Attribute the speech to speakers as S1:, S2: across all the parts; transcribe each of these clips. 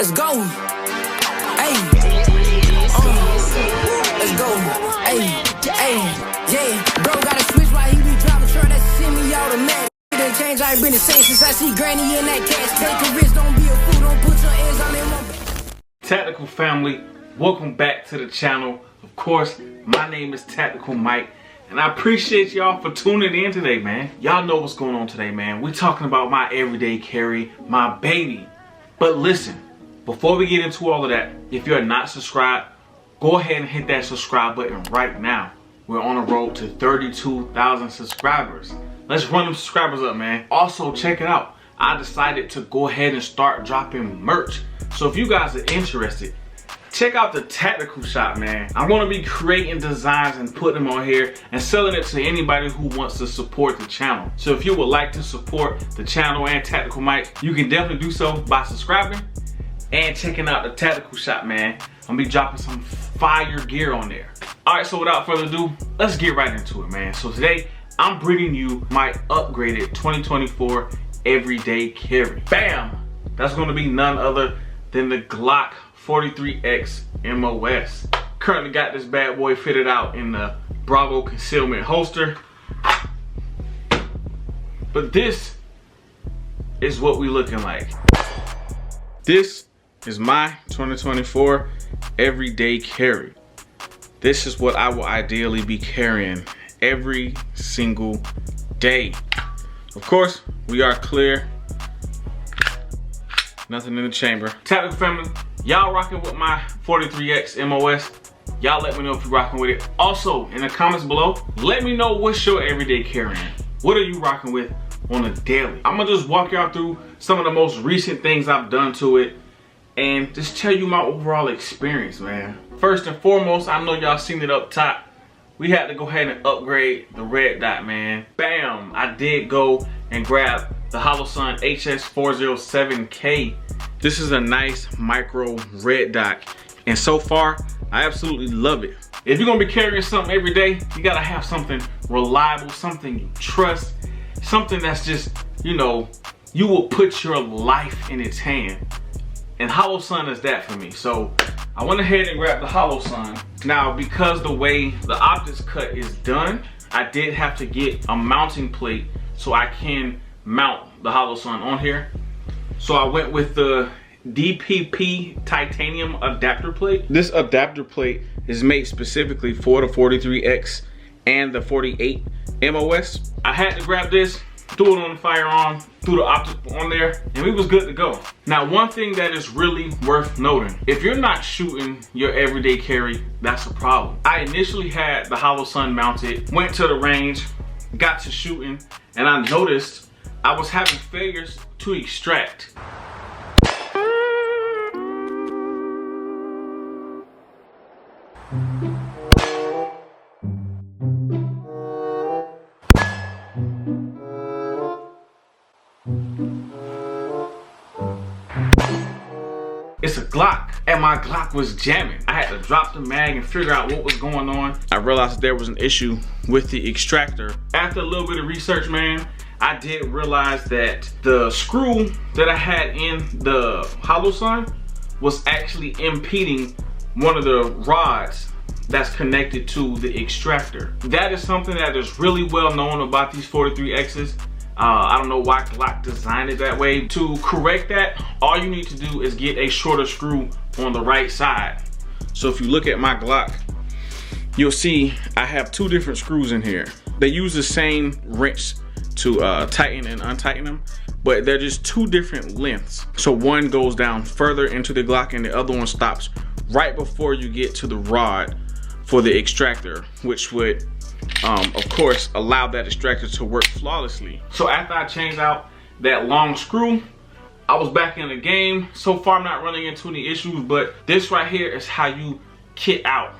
S1: Let's go. Hey. Let's go. Hey. Yeah. Bro got a switch while he be driving truck. That semi-automatic. Didn't change. I ain't been the same since I see Granny in that cash. Take a risk. Don't be a fool. Don't put your hands on them.
S2: Tactical family, welcome back to the channel. Of course, my name is Tactical Mike, and I appreciate y'all for tuning in today, man. Y'all know what's going on today, man. We're talking about my everyday carry, my baby. But listen, before we get into all of that, if you're not subscribed, go ahead and hit that subscribe button right now. We're on a road to 32,000 subscribers. Let's run them subscribers up, man. Also, check it out. I decided to go ahead and start dropping merch. So if you guys are interested, check out the Tactical shop, man. I'm gonna be creating designs and putting them on here and selling it to anybody who wants to support the channel. So if you would like to support the channel and Tactical Mike, you can definitely do so by subscribing and checking out the Tactical shop, man. I'm gonna be dropping some fire gear on there. All right, so without further ado, let's get right into it, man. So today, I'm bringing you my upgraded 2024 everyday carry. Bam! That's gonna be none other than the Glock 43X MOS. Currently got this bad boy fitted out in the Bravo concealment holster. But this is what we looking like. This is my 2024 everyday carry. This is what I will ideally be carrying every single day. Of course, we are clear. Nothing in the chamber. Tactical family, y'all rocking with my 43X MOS. Y'all let me know if you're rocking with it. Also, in the comments below, let me know what's your everyday carrying. What are you rocking with on a daily? I'm gonna just walk y'all through some of the most recent things I've done to it and just tell you my overall experience, man. First and foremost, I know y'all seen it up top. We had to go ahead and upgrade the red dot, man. Bam! I did go and grab the Holosun HS407K. This is a nice micro red dot, and so far I absolutely love it. If you're gonna be carrying something every day, you gotta have something reliable, something you trust, something that's just, you know, you will put your life in its hand. And Holosun is that for me. So I went ahead and grabbed the Holosun. Now, because the way the Optic cut is done, I did have to get a mounting plate so I can mount the Holosun on here. So I went with the DPP titanium adapter plate. This adapter plate is made specifically for the 43X and the 48 MOS. I had to grab this, threw it on the Firearm, threw the Optic on there, and we was good to go. Now, one thing that is really worth noting, if you're not shooting your everyday carry, that's a problem. I initially had the Holosun mounted, went to the range, got to shooting, and I noticed I was having failures to extract. It's a Glock, and my Glock was jamming. I had to drop the mag and figure out what was going on. I realized there was an issue with the extractor. After a little bit of research, man, I did realize that the screw that I had in the Holosun was actually impeding one of the rods that's connected to the extractor. That is something that is really well known about these 43Xs. I don't know why Glock designed it that way. To correct that, all you need to do is get a shorter screw on the right side. So if you look at my Glock, you'll see I have two different screws in here. They use the same wrench to tighten and untighten them, but they're just two different lengths. So one goes down further into the Glock and the other one stops right before you get to the rod for the extractor, which would of course allow that extractor to work flawlessly. So after I changed out that long screw, I was back in the game. So far I'm not running into any issues, but this right here is how you kit out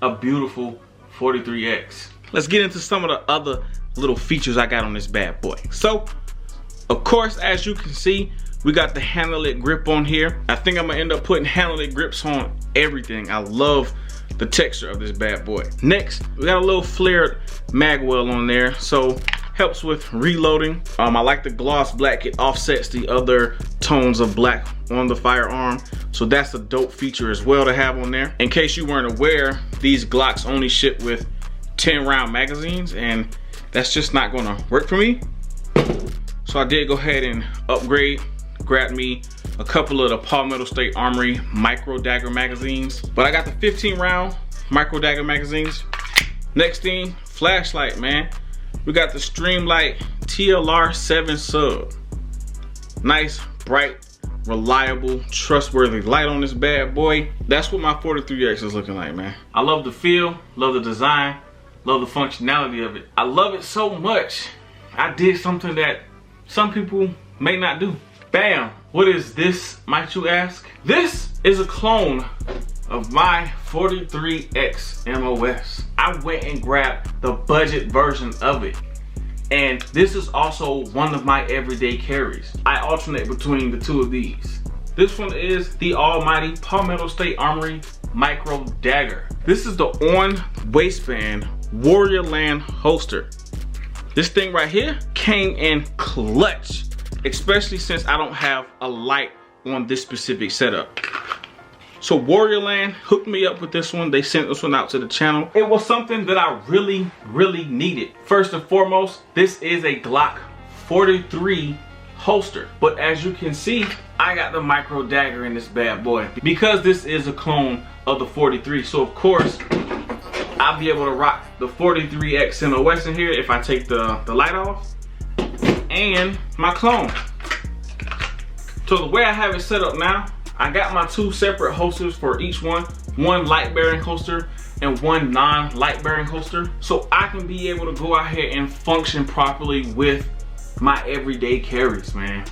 S2: a beautiful 43X. Let's get into some of the other little features I got on this bad boy. So of course, as you can see, we got the handle-it grip on here. I think I'm gonna end up putting handle-it grips on everything. I love the texture of this bad boy. Next, we got a little flared mag well on there, so helps with reloading. I like the gloss black. It offsets the other tones of black on the firearm. So that's a dope feature as well to have on there. In case you weren't aware, these Glocks only ship with 10 round magazines, and that's just not gonna work for me. So I did go ahead and upgrade, grabbed me a couple of the Palmetto State Armory Micro Dagger magazines, but I got the 15 round Micro Dagger magazines. Next thing, flashlight, man. We got the Streamlight TLR 7 sub. Nice, bright, reliable, trustworthy light on this bad boy. That's what my 43X is looking like, man. I love the feel, love the design, love the functionality of it. I love it so much, I did something that some people may not do. Bam! What is this, might you ask? This is a clone of my 43X MOS. I went and grabbed the budget version of it. And this is also one of my everyday carries. I alternate between the two of these. This one is the almighty Palmetto State Armory Micro Dagger. This is the on waistband Warrior Land holster. This thing right here came in clutch, especially since I don't have a light on this specific setup. So Warrior Land hooked me up with this one. They sent this one out to the channel. It was something that I really, really needed. First and foremost, this is a Glock 43 holster. But as you can see, I got the Micro Dagger in this bad boy because this is a clone of the 43. So of course, I'll be able to rock the 43X MOS in here if I take the light off, and my clone. So the way I have it set up now, I got my two separate holsters for each one light bearing holster and one non-light bearing holster, so I can be able to go out here and function properly with my everyday carries, man.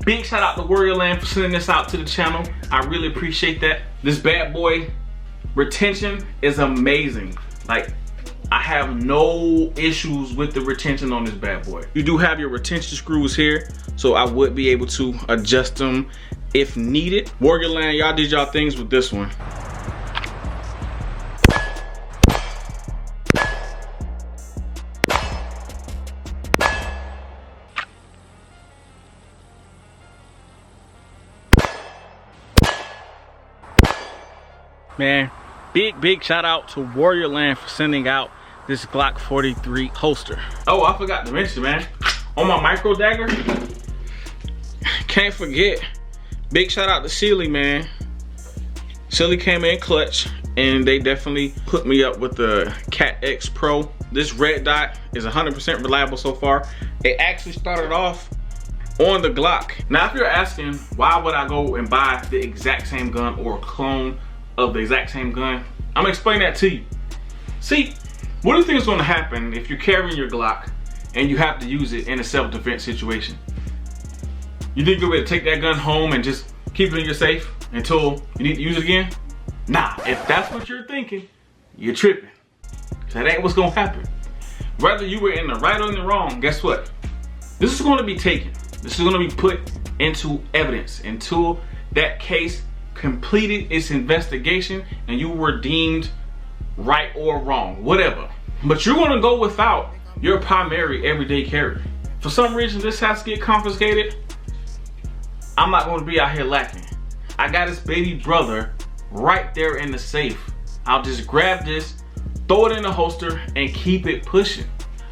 S2: Big shout out to Warrior Land for sending this out to the channel. I really appreciate that. This bad boy retention is amazing. Like, I have no issues with the retention on this bad boy. You do have your retention screws here, so I would be able to adjust them if needed. Warrior Land, y'all did y'all things with this one. Man, big shout out to Warrior Land for sending out this Glock 43 holster. Oh, I forgot to mention, man, on my Micro Dagger, can't forget, big shout out to Sealy, man. Sealy came in clutch, and they definitely put me up with the Cat X Pro. This red dot is 100% reliable so far. It actually started off on the Glock. Now, if you're asking, why would I go and buy the exact same gun or a clone of the exact same gun, I'm gonna explain that to you. See, what do you think is gonna happen if you're carrying your Glock and you have to use it in a self-defense situation? You think you'll be able to take that gun home and just keep it in your safe until you need to use it again? Nah, if that's what you're thinking, you're tripping. That ain't what's gonna happen. Whether you were in the right or in the wrong, guess what? This is gonna be taken. This is gonna be put into evidence until that case completed its investigation and you were deemed right or wrong, whatever. But you're gonna go without your primary everyday carry. For some reason, this has to get confiscated. I'm not gonna be out here lacking. I got his baby brother right there in the safe. I'll just grab this, throw it in the holster, and keep it pushing.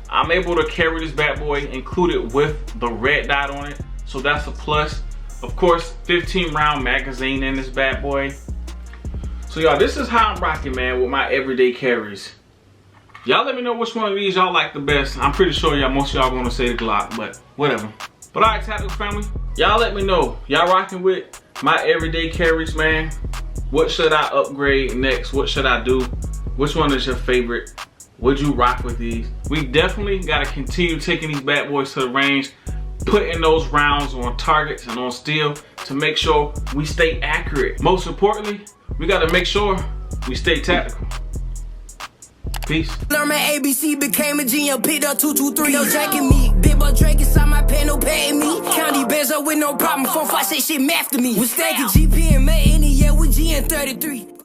S2: I'm able to carry this bad boy included with the red dot on it, so that's a plus. Of course, 15 round magazine in this bad boy. So y'all, this is how I'm rocking, man, with my everyday carries. Y'all let me know which one of these y'all like the best. I'm pretty sure y'all, most of y'all gonna say the Glock, but whatever. But all right, Tactikal family, y'all let me know. Y'all rocking with my everyday carries, man. What should I upgrade next? What should I do? Which one is your favorite? Would you rock with these? We definitely gotta continue taking these bad boys to the range, putting those rounds on targets and on steel to make sure we stay accurate. Most importantly, we gotta make sure we stay tactical. Peace.
S1: Learn my ABC, became a G, and picked up 223. No jacking me. Big boy Drake inside my pen, no paying me. County Benzo with no problem. 4, 5, 6 shit math to me. We stacking GP and made any, yeah, we G and 33.